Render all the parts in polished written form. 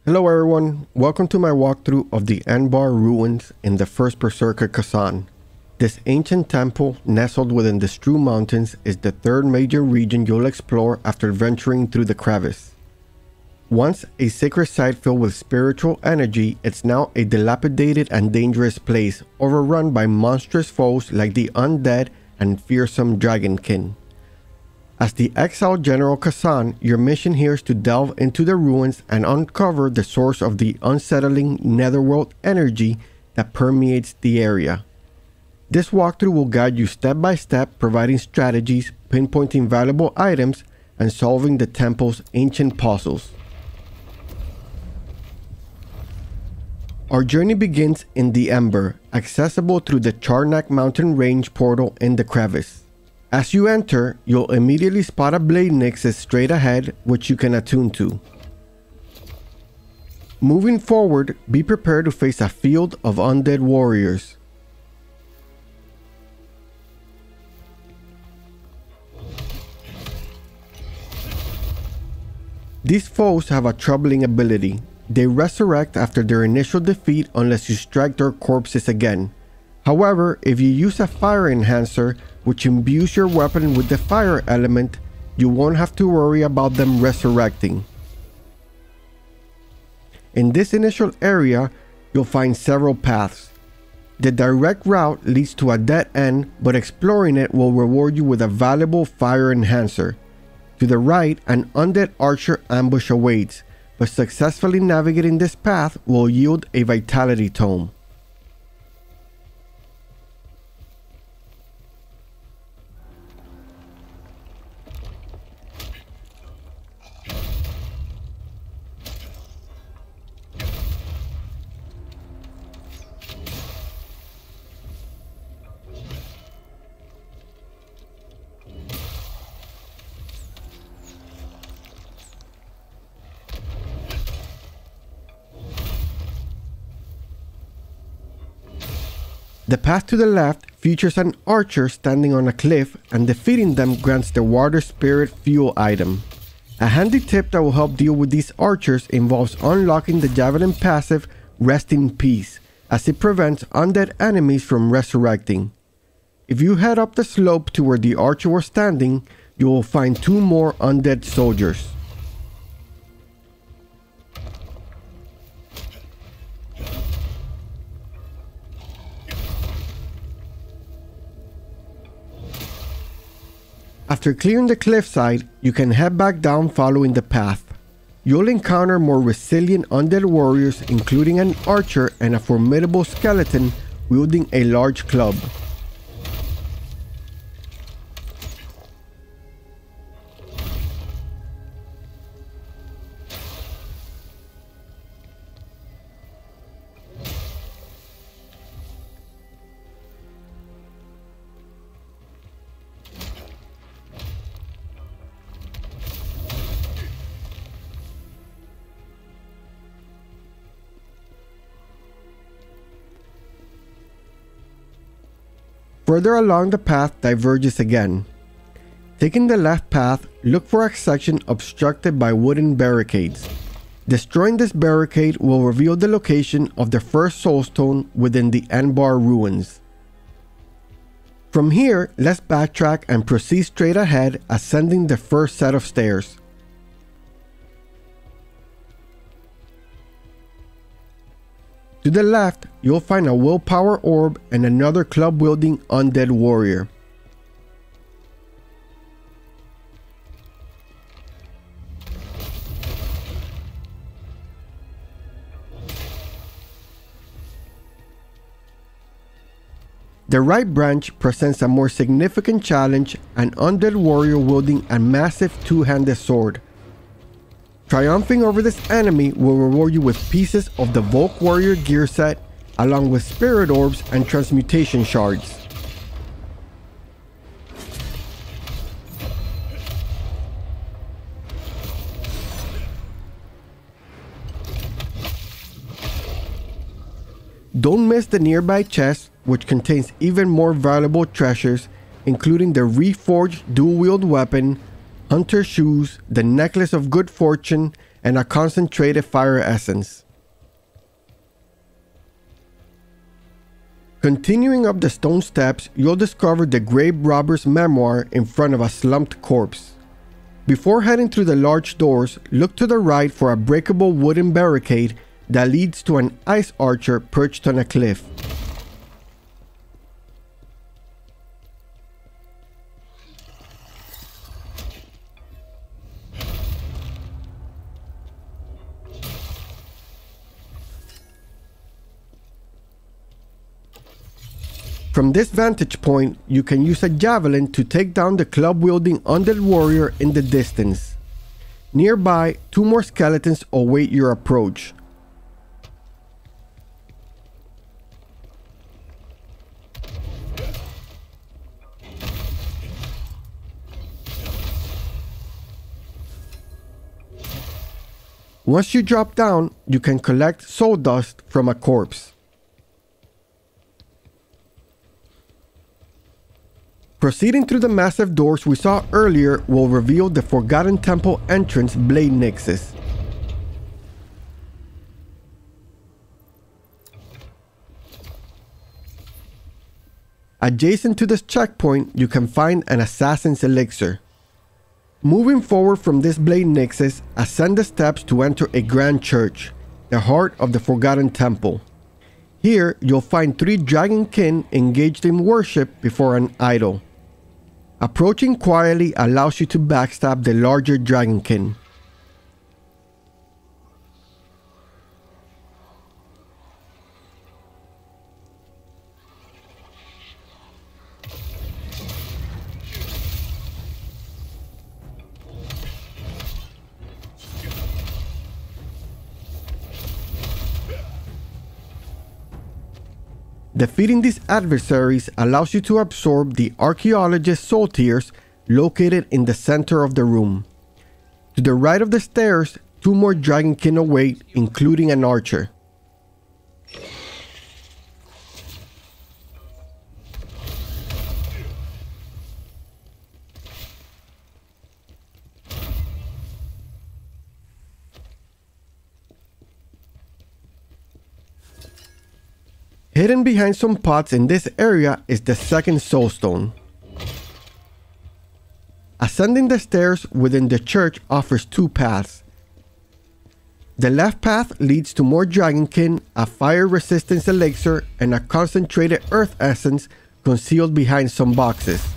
Hello everyone, welcome to my walkthrough of the Embars Ruins in the First Berserker Khazan. This ancient temple, nestled within the Stru Mountains, is the third major region you'll explore after venturing through the crevice. Once a sacred site filled with spiritual energy, it's now a dilapidated and dangerous place, overrun by monstrous foes like the undead and fearsome dragonkin. As the exiled General Khazan, your mission here is to delve into the ruins and uncover the source of the unsettling netherworld energy that permeates the area. This walkthrough will guide you step by step, providing strategies, pinpointing valuable items, and solving the temple's ancient puzzles. Our journey begins in the Embar, accessible through the Charnak mountain range portal in the crevice. As you enter, you'll immediately spot a blade nexus straight ahead, which you can attune to. Moving forward, be prepared to face a field of undead warriors. These foes have a troubling ability. They resurrect after their initial defeat unless you strike their corpses again. However, if you use a fire enhancer, which imbues your weapon with the fire element, you won't have to worry about them resurrecting. In this initial area, you'll find several paths. The direct route leads to a dead end, but exploring it will reward you with a valuable fire enhancer. To the right, an undead archer ambush awaits, but successfully navigating this path will yield a vitality tome. The path to the left features an archer standing on a cliff, and defeating them grants the water spirit fuel item. A handy tip that will help deal with these archers involves unlocking the javelin passive Rest in Peace, as it prevents undead enemies from resurrecting. If you head up the slope to where the archer was standing, you will find two more undead soldiers. After clearing the cliffside, you can head back down following the path. You'll encounter more resilient undead warriors, including an archer and a formidable skeleton wielding a large club. Further along, the path diverges again. Taking the left path, look for a section obstructed by wooden barricades. Destroying this barricade will reveal the location of the first Soulstone within the Embars Ruins. From here, let's backtrack and proceed straight ahead, ascending the first set of stairs. To the left, you'll find a willpower orb and another club-wielding undead warrior. The right branch presents a more significant challenge, an undead warrior wielding a massive two-handed sword. Triumphing over this enemy will reward you with pieces of the Volk Warrior gear set, along with spirit orbs and transmutation shards. Don't miss the nearby chest, which contains even more valuable treasures, including the reforged dual-wield weapon, hunter shoes, the necklace of good fortune, and a concentrated fire essence. Continuing up the stone steps, you'll discover the grave robber's memoir in front of a slumped corpse. Before heading through the large doors, look to the right for a breakable wooden barricade that leads to an ice archer perched on a cliff. From this vantage point, you can use a javelin to take down the club-wielding undead warrior in the distance. Nearby, 2 more skeletons await your approach. Once you drop down, you can collect soul dust from a corpse. Proceeding through the massive doors we saw earlier will reveal the Forgotten Temple entrance blade nexus. Adjacent to this checkpoint, you can find an Assassin's Elixir. Moving forward from this blade nexus, ascend the steps to enter a grand church, the heart of the Forgotten Temple. Here, you'll find 3 dragonkin engaged in worship before an idol. Approaching quietly allows you to backstab the larger dragonkin. Defeating these adversaries allows you to absorb the Archaeologist's soul tears located in the center of the room. To the right of the stairs, 2 more dragonkin await, including an archer. Hidden behind some pots in this area is the second Soulstone. Ascending the stairs within the church offers 2 paths. The left path leads to more dragonkin, a fire resistance elixir, and a concentrated earth essence concealed behind some boxes.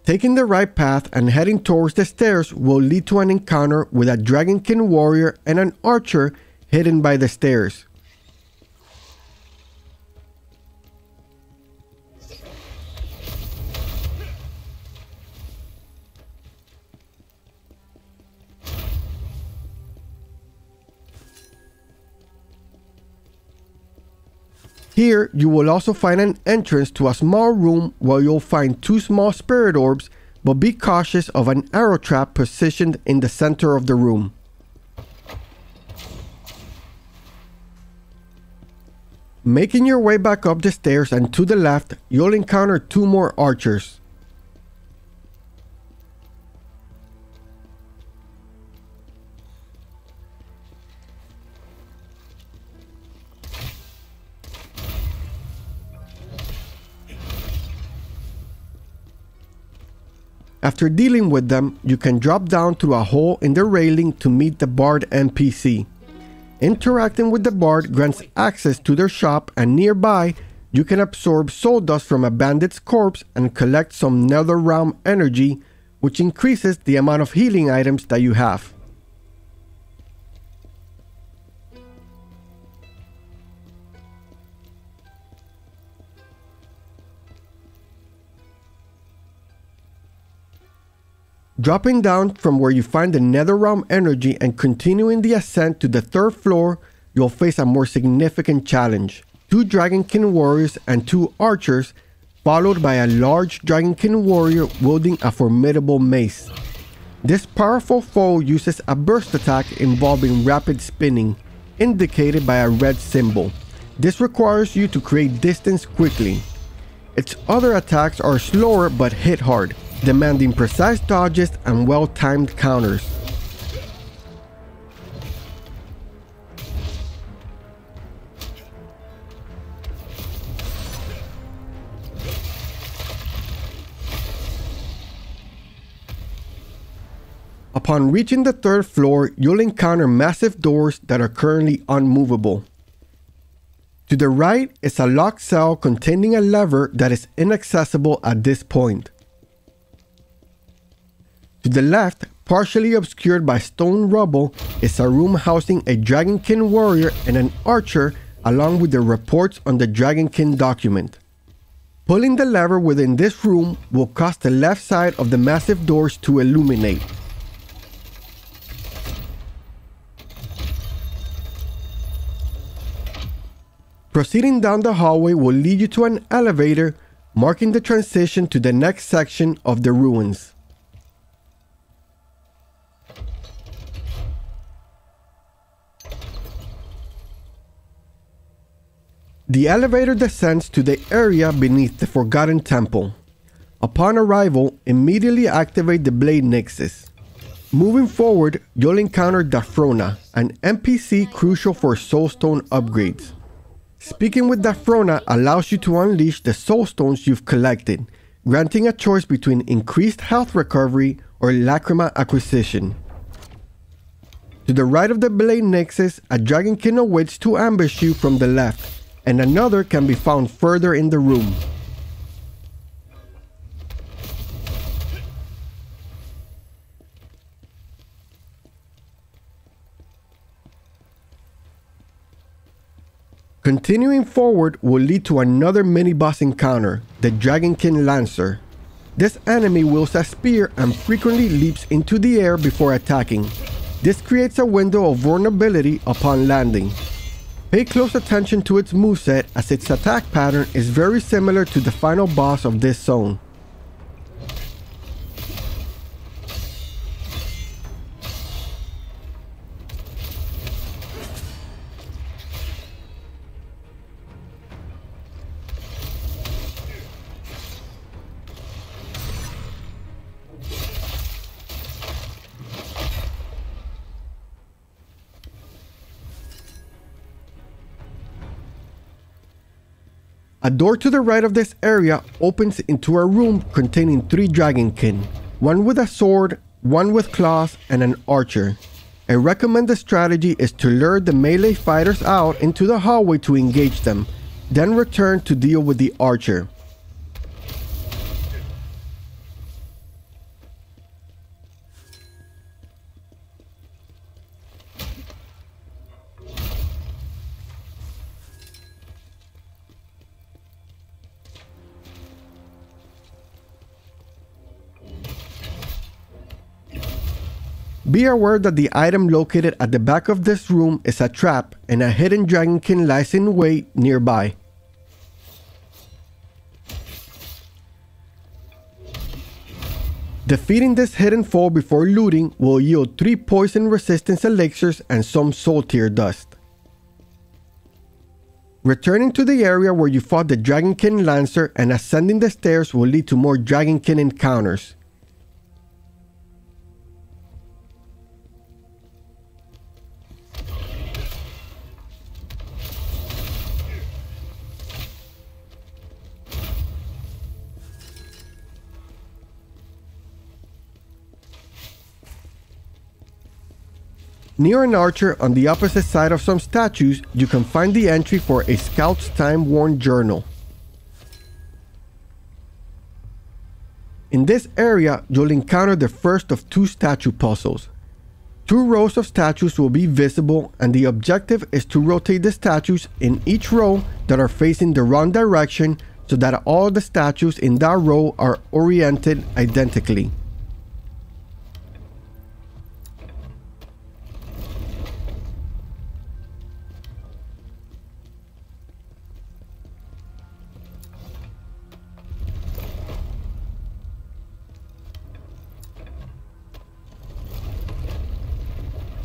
Taking the right path and heading towards the stairs will lead to an encounter with a dragonkin warrior and an archer hidden by the stairs. Here, you will also find an entrance to a small room where you'll find 2 small spirit orbs, but be cautious of an arrow trap positioned in the center of the room. Making your way back up the stairs and to the left, you'll encounter 2 more archers. After dealing with them, you can drop down through a hole in the railing to meet the Bard NPC. Interacting with the Bard grants access to their shop, and nearby, you can absorb soul dust from a bandit's corpse and collect some NetherRealm energy, which increases the amount of healing items that you have. Dropping down from where you find the NetherRealm energy and continuing the ascent to the 3rd floor, you'll face a more significant challenge. 2 dragonkin warriors and 2 archers, followed by a large dragonkin warrior wielding a formidable mace. This powerful foe uses a burst attack involving rapid spinning. indicated by a red symbol. This requires you to create distance quickly. Its other attacks are slower but hit hard, demanding precise dodges and well-timed counters. Upon reaching the 3rd floor, you'll encounter massive doors that are currently unmovable. To the right is a locked cell containing a lever that is inaccessible at this point. To the left, partially obscured by stone rubble, is a room housing a Dragonkin warrior and an archer along with the reports on the Dragonkin document. Pulling the lever within this room will cause the left side of the massive doors to illuminate. Proceeding down the hallway will lead you to an elevator, marking the transition to the next section of the ruins. The elevator descends to the area beneath the Forgotten Temple. Upon arrival, immediately activate the Blade Nixes. Moving forward, you'll encounter Dafrona, an NPC crucial for Soulstone upgrades. Speaking with Dafrona allows you to unleash the Soulstones you've collected, granting a choice between increased health recovery or Lacrima acquisition. To the right of the Blade Nixes, a Dragonkin awaits to ambush you from the left, and another can be found further in the room. Continuing forward will lead to another mini-boss encounter, the Dragonkin Lancer. This enemy wields a spear and frequently leaps into the air before attacking. This creates a window of vulnerability upon landing. Pay close attention to its moveset as its attack pattern is very similar to the final boss of this zone. A door to the right of this area opens into a room containing 3 Dragonkin, one with a sword, one with claws, and an archer. I recommend the strategy is to lure the melee fighters out into the hallway to engage them, then return to deal with the archer. Be aware that the item located at the back of this room is a trap and a hidden Dragonkin lies in wait nearby. Defeating this hidden foe before looting will yield 3 poison resistance elixirs and some soul tear dust. Returning to the area where you fought the Dragonkin Lancer and ascending the stairs will lead to more Dragonkin encounters. Near an archer on the opposite side of some statues, you can find the entry for a Scout's Time-Worn Journal. In this area, you'll encounter the first of 2 statue puzzles. 2 rows of statues will be visible, and the objective is to rotate the statues in each row that are facing the wrong direction so that all the statues in that row are oriented identically.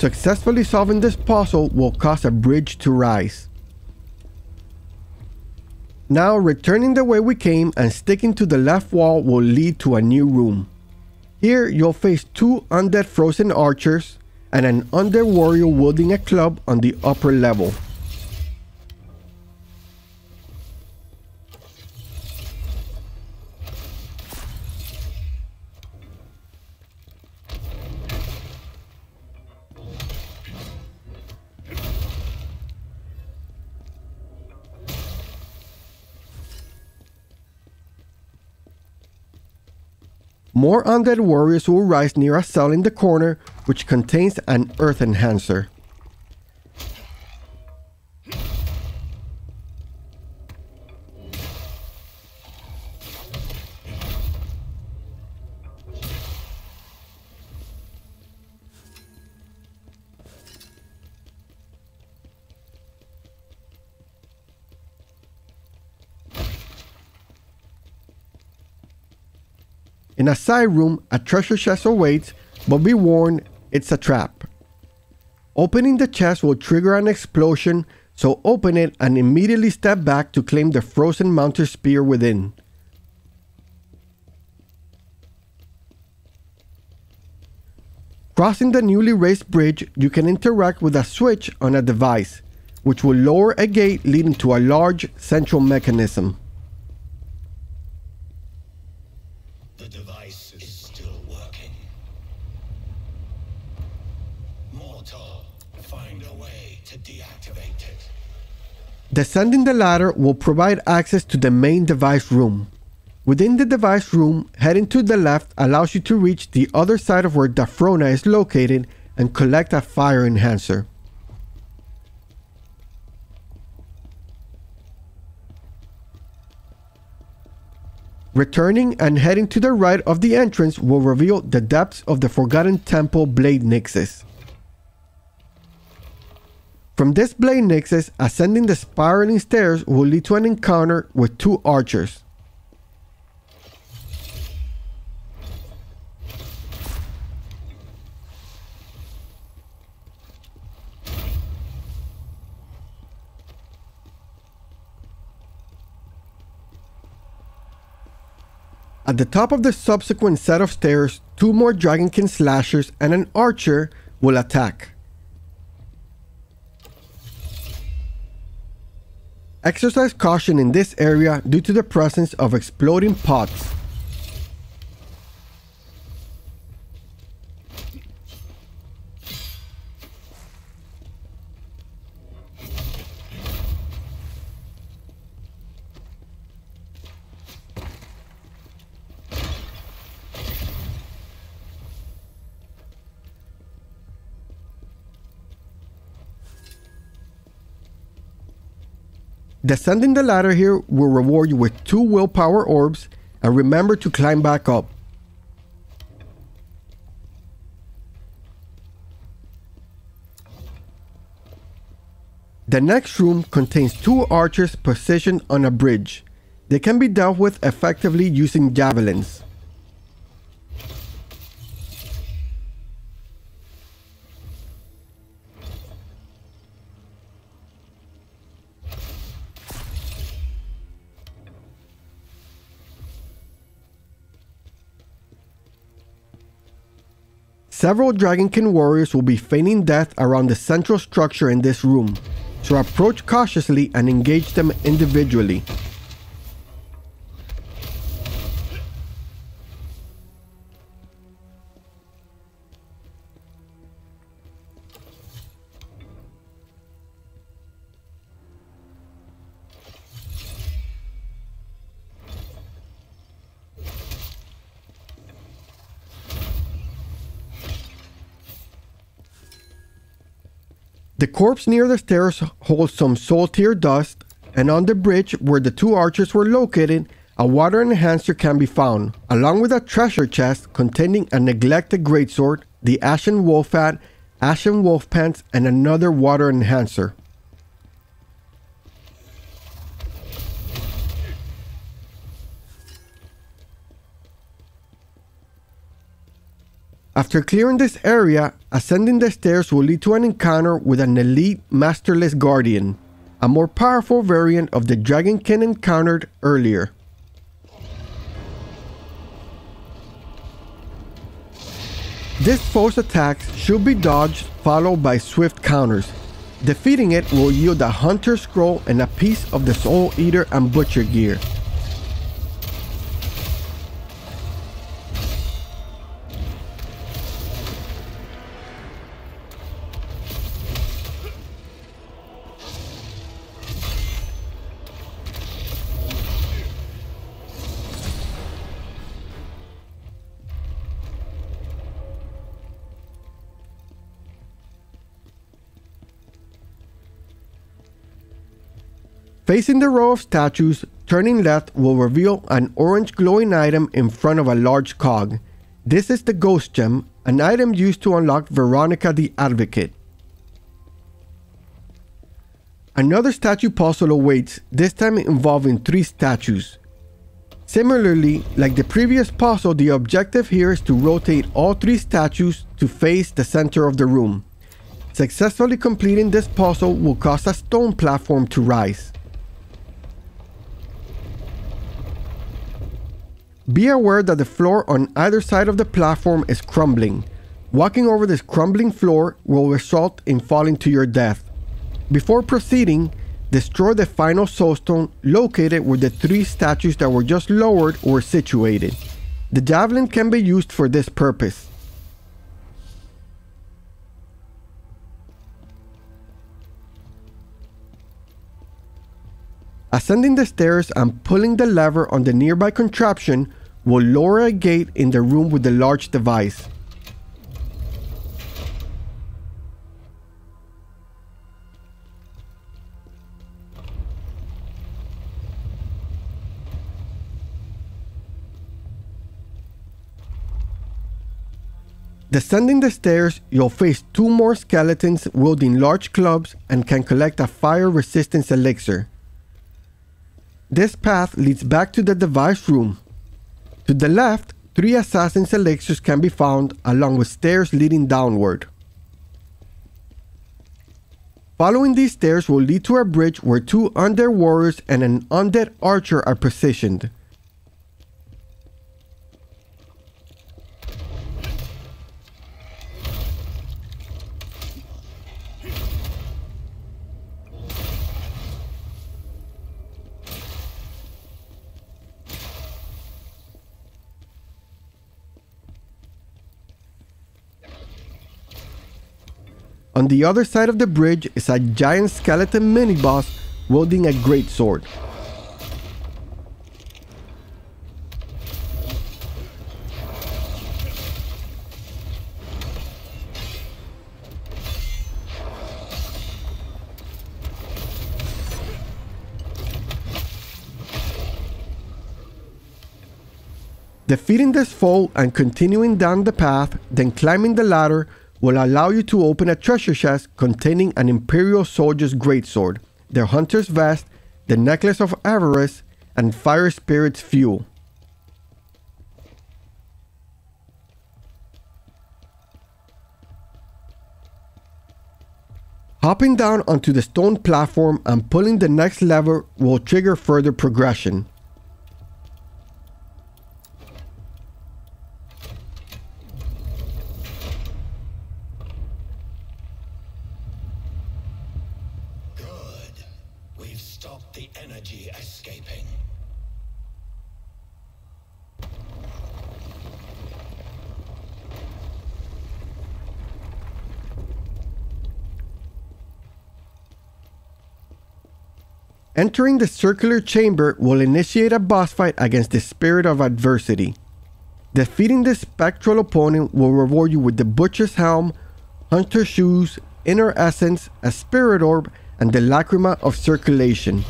Successfully solving this puzzle will cause a bridge to rise. Now returning the way we came and sticking to the left wall will lead to a new room. Here you'll face two undead frozen archers and an undead warrior wielding a club on the upper level. More undead warriors will rise near a cell in the corner, which contains an earth enhancer. In a side room, a treasure chest awaits, but be warned, it's a trap. Opening the chest will trigger an explosion, so open it and immediately step back to claim the frozen mounted spear within. Crossing the newly raised bridge, you can interact with a switch on a device, which will lower a gate leading to a large central mechanism. The device is still working. Mortal, find a way to deactivate it. Descending the ladder will provide access to the main device room. Within the device room, heading to the left allows you to reach the other side of where Dafrona is located and collect a fire enhancer. Returning and heading to the right of the entrance will reveal the depths of the Forgotten Temple Blade Nixus. From this Blade Nixus, ascending the spiraling stairs will lead to an encounter with two archers. At the top of the subsequent set of stairs, two more Dragonkin slashers and an archer will attack. Exercise caution in this area due to the presence of exploding pots. Descending the ladder here will reward you with 2 willpower orbs, and remember to climb back up. The next room contains 2 archers positioned on a bridge. They can be dealt with effectively using javelins. Several Dragonkin warriors will be feigning death around the central structure in this room, so approach cautiously and engage them individually. The corpse near the stairs holds some soul tier dust, and on the bridge where the 2 archers were located, a water enhancer can be found, along with a treasure chest containing a neglected greatsword, the Ashen Wolf Hat, Ashen Wolf Pants, and another water enhancer. After clearing this area, ascending the stairs will lead to an encounter with an elite masterless guardian, a more powerful variant of the dragonkin encountered earlier. This foe's attacks should be dodged, followed by swift counters. Defeating it will yield a hunter scroll and a piece of the soul eater and butcher gear. Facing the row of statues, turning left will reveal an orange glowing item in front of a large cog. This is the Ghost Gem, an item used to unlock Veronica the Advocate. Another statue puzzle awaits, this time involving 3 statues. Similarly, like the previous puzzle, the objective here is to rotate all 3 statues to face the center of the room. Successfully completing this puzzle will cause a stone platform to rise. Be aware that the floor on either side of the platform is crumbling. Walking over this crumbling floor will result in falling to your death. Before proceeding, destroy the final Soulstone located where the 3 statues that were just lowered were situated. The javelin can be used for this purpose. Ascending the stairs and pulling the lever on the nearby contraption will lower a gate in the room with the large device. Descending the stairs, you'll face 2 more skeletons wielding large clubs and can collect a fire resistance elixir. This path leads back to the device room. To the left, 3 assassin's elixirs can be found along with stairs leading downward. Following these stairs will lead to a bridge where 2 undead warriors and an undead archer are positioned. On the other side of the bridge is a giant skeleton mini-boss wielding a greatsword. Defeating this foe and continuing down the path, then climbing the ladder will allow you to open a treasure chest containing an Imperial Soldier's greatsword, their hunter's vest, the necklace of avarice, and fire spirit's fuel. Hopping down onto the stone platform and pulling the next lever will trigger further progression. Entering the circular chamber will initiate a boss fight against the Spirit of Adversity. Defeating this spectral opponent will reward you with the Butcher's Helm, Hunter's Shoes, Inner Essence, a Spirit Orb, and the Lacrima of Circulation.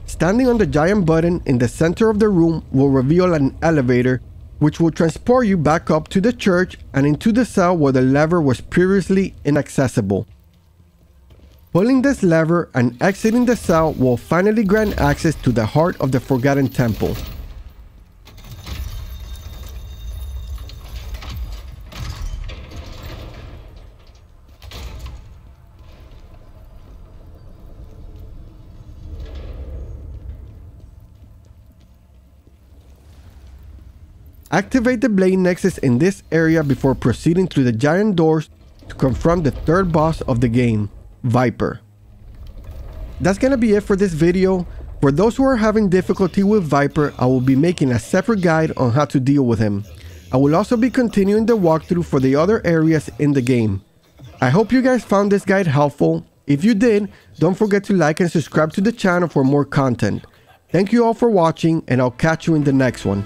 Standing on the giant button in the center of the room will reveal an elevator which will transport you back up to the church and into the cell where the lever was previously inaccessible. Pulling this lever and exiting the cell will finally grant access to the heart of the Forgotten Temple. Activate the blade nexus in this area before proceeding through the giant doors to confront the third boss of the game, Viper. That's gonna be it for this video. For those who are having difficulty with Viper, I will be making a separate guide on how to deal with him. I will also be continuing the walkthrough for the other areas in the game. I hope you guys found this guide helpful. If you did, don't forget to like and subscribe to the channel for more content. Thank you all for watching, and I'll catch you in the next one.